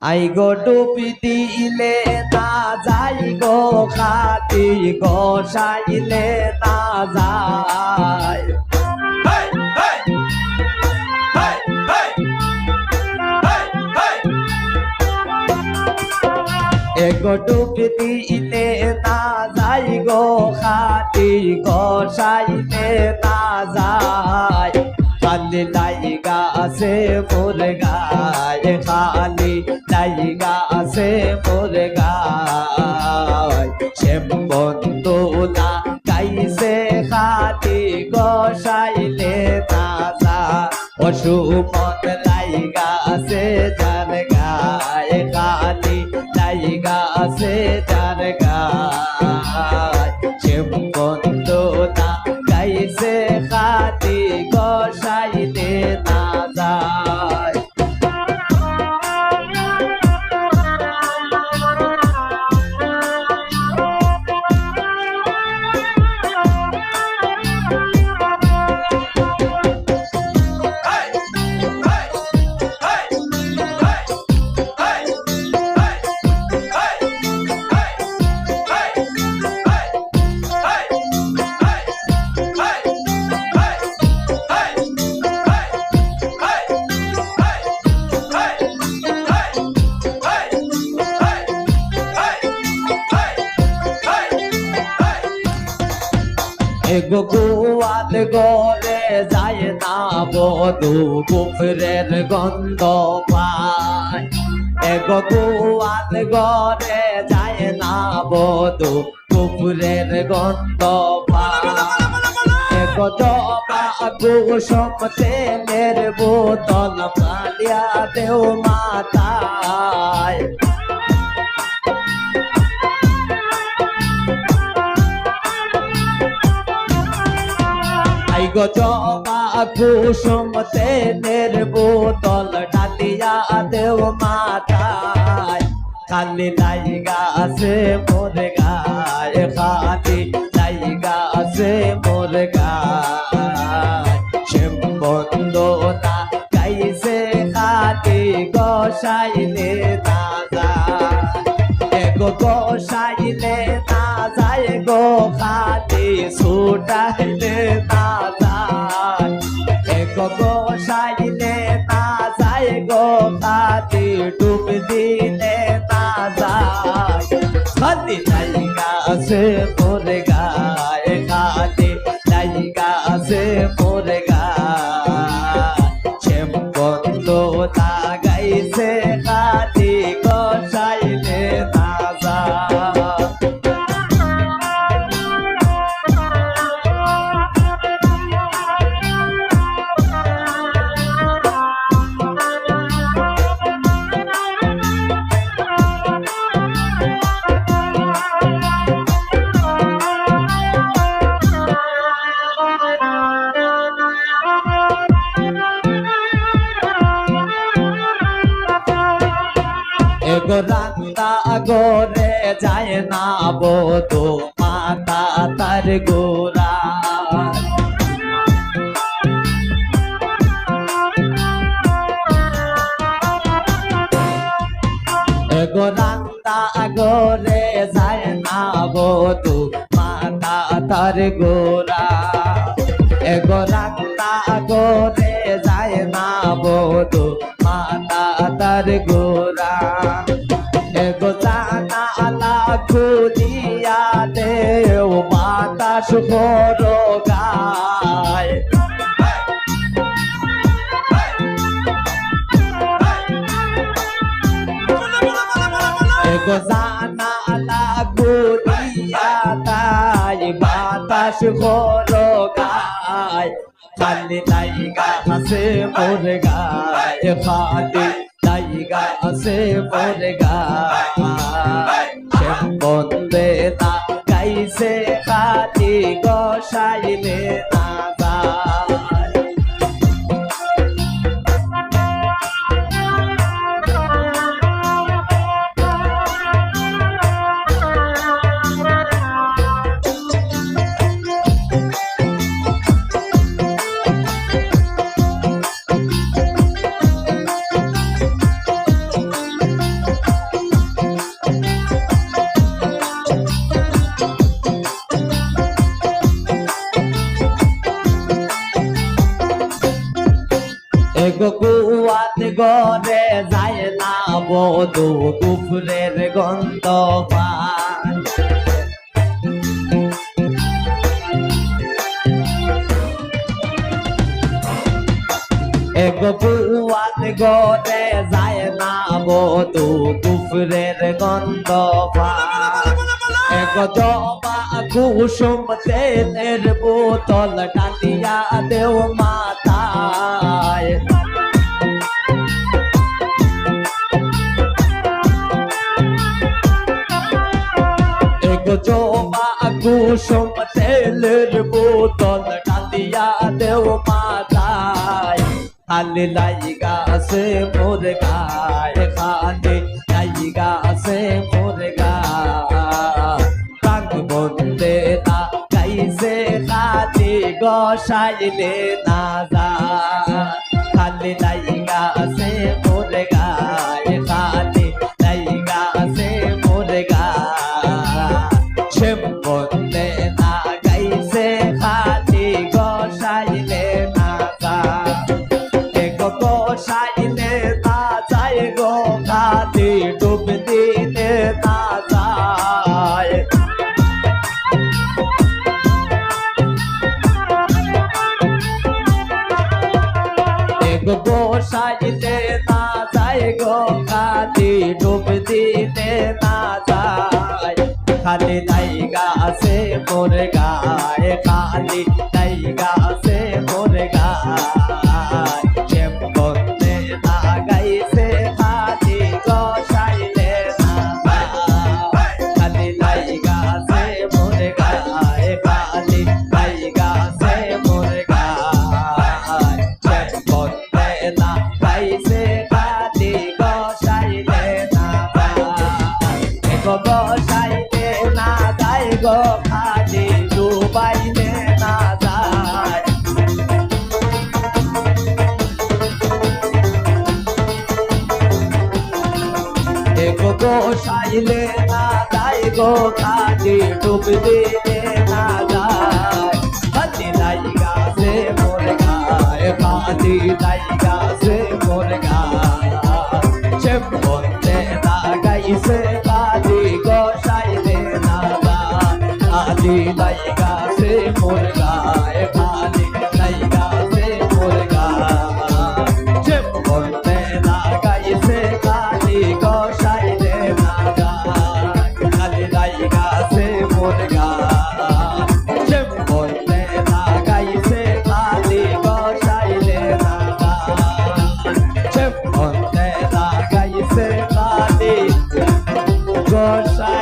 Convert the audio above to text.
I go ডুবি দিলে না যাই গো খাতি গোসাইলে না যায় এগো ডুবি দিলে না যাই গো খাতি গোসাইলে না যায় খালি লাইগা আছে মোর গায় খালি লাইগা আছে মোর গায় সে বন্ধু না গাইছে খাতি গোসাইলে না যায় অসুমন লাইগা আছে যার গায় খালি লাইগা আছে যার গায় সে বন্ধু না গাইছে খাতি গোসাইলে না যায় এগো গোয়াল গরে যায় না বধু কুফরের গন্ধ পায় এগো গোয়াল গরে যায় না বধু কুফরের গন্ধ পায় এগো জবা কুসুম তেলের বোতল মালিয়া দেও মাতায় গো জবা কুসুম তেলের বোতল ডালিয়া দেও মাথায় খালি লাইগা আছে মোর গায় খালি লাইগা আছে মোর গায় সে বন্ধু না গাইছে খালি গোসাইলে না যায় এগো গোসাইলে না যায় গো খালি ছুটাইলে না যায় এগো গোসাইলে না যায় গো খালি ডুব দিলে না যায় খালি লাইগা আছে মোর গায় খালি লাইগা আছে মোর গায় সে বন্ধু না গাইছে খালি গোসাইলে না যায় এগো রান্তা গোরে যায় না বধু মাতা তার গোরা এগো রান্তা গোরে যায় না বধু মাতা তার গোরা এগো রান্তা গোরে যায় না বধু মাতা তার গোরা এগো জানা আলা খুলিয়া দেও মাতা শুভর গায় এগো জানা আলা খুলিয়া তাই মাতা শুভর গায় খালি লাইগা আছে মোর গায় খালি লাইগা আছে মোর গায় সে বন্দে না গাইছে খালি গোসাইলে না যায় যায় না বধু কুফরের গন্ধ পায় এক বুয়াত গরে যায় না বধু কুফরের গন্ধ পায় এক জবা কুসুম তেলের বোতল টানিয়া দেও মাথায় এক জবা কুসুম তেলের বোতল টানিয়া দেও মাথায় খালি লাইগা আছে মোর গায়ে খালি লাইগা আছে মোর গায়ে প্রাণ বন্দে না গাইছে খালি গসাইলে না যা খালি লাইগা আছে মোর গায়ে খালি লাইগা আছে মোর গায়ে সে বন্দে না গাইছে খালি গসাইলে না যা সাইলে না যায় গো খালি ডুব দিলে না যায় গো সাইলে না যায় গো খালি ডুব দিলে না যায় খালি লাইগা আছে মোর গায়ে খালি লাইগা আছে মোর গায়ে গাইছে খালি গসাইলে না খালি লাইগা আছে মোর গায়ে খালি লাইগা আছে মোর গায়ে বলতে না গাইছে খালি গসাইলে না গসাইলে না যায় গো খালি ডুবাইলে না যায় গোসাইলে না যায় গো খালি ডুব দিলে না যায় খালি লাইগা আছে মোর গায়ে খালি লাইগা আছে মোর গায়ে সে বলতে না গাইছে খালি গোসাইলে না যায় খালি লাইগা আছে মোর গায়ে খালি লাইগা আছে মোর গায়ে সে বলতে না গাইছে খালি গোসাইলে না খালি লাইগা আছে মোর গায়ে সে বলতে না গাইছে খালি গোসাইলে না সে বলতে না গাইছে খালি গোসাইলে